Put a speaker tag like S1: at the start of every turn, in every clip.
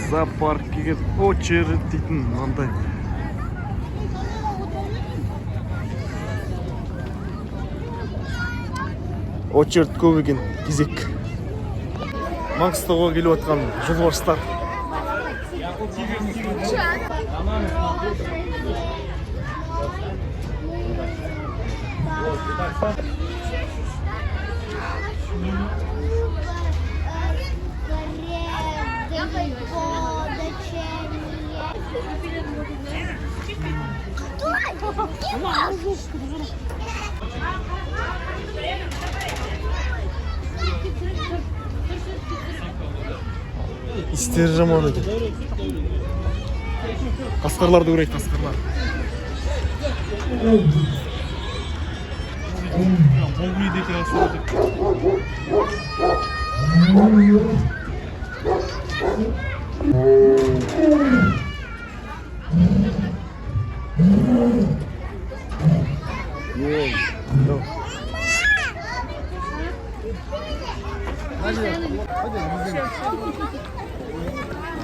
S1: зоопаркке очередь дейтін мынандай. Очередь көп екен, кезек. Маңғыстауға келіп отқан жолбарыстар. İsteri жаман екен. Қасқарларды көрейік, қасқарлар. Мауглидегі асырады.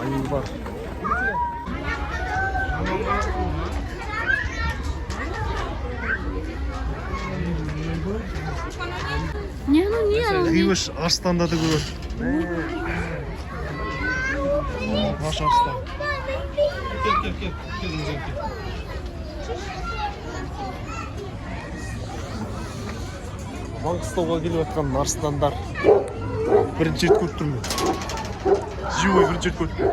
S1: Ayı var. Күйбіш арыстандарды көріп. Баш арыстан. Кел. Маңғыстауға келіп жатқан арыстандар. Бірінші рет көріп тұрмын. Живой бірінші рет көріп тұрмын.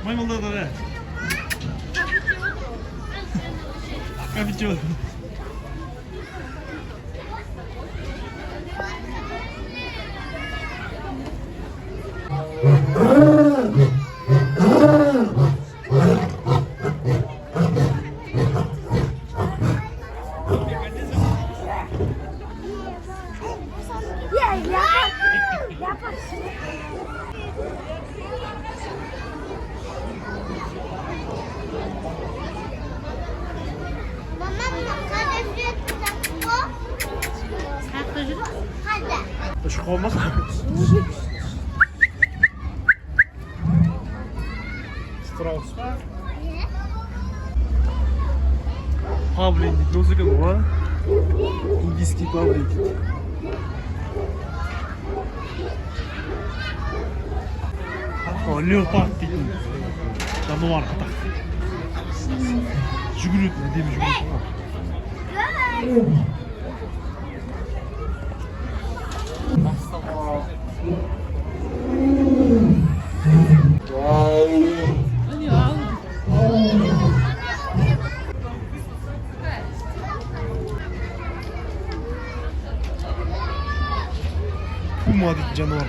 S1: Маймылдар да. Капичо. Çıkı olmaz mı? Страус. Павлин, не знаю, как его. Индийский павлин. О, леопард дейтін жануар қатақ. Жүгіреді, әдемі жүгіреді. Puma deйтін жануар.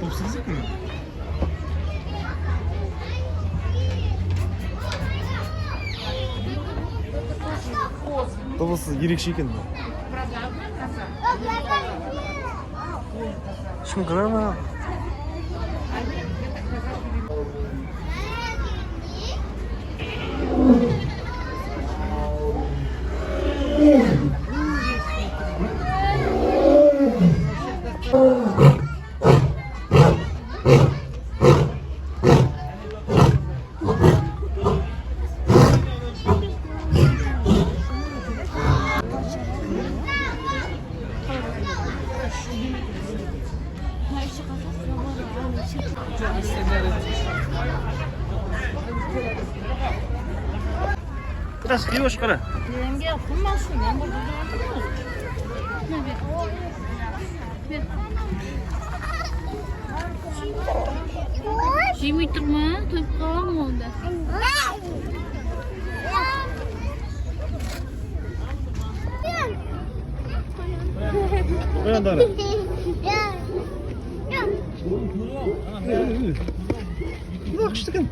S1: Topsuz mu? Тобысы ерекше екен. Шыңғырама. Biraz kıymış kara.
S2: Yenge yapılmasın. Ben burada yapılmaz. Şimdi durma. Tüp kalan oldu.
S1: Uyan da ara. Bak işte kan.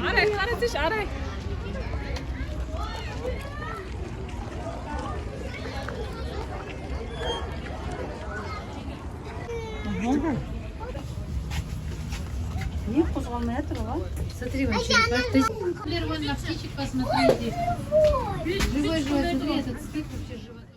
S2: Aray, kardeş aray.
S3: Niye kuzgunmaya lan?
S2: Смотри, вообще, кажется, на птичек посмотрите. Живой, живой, смотри, этот стык вообще живой.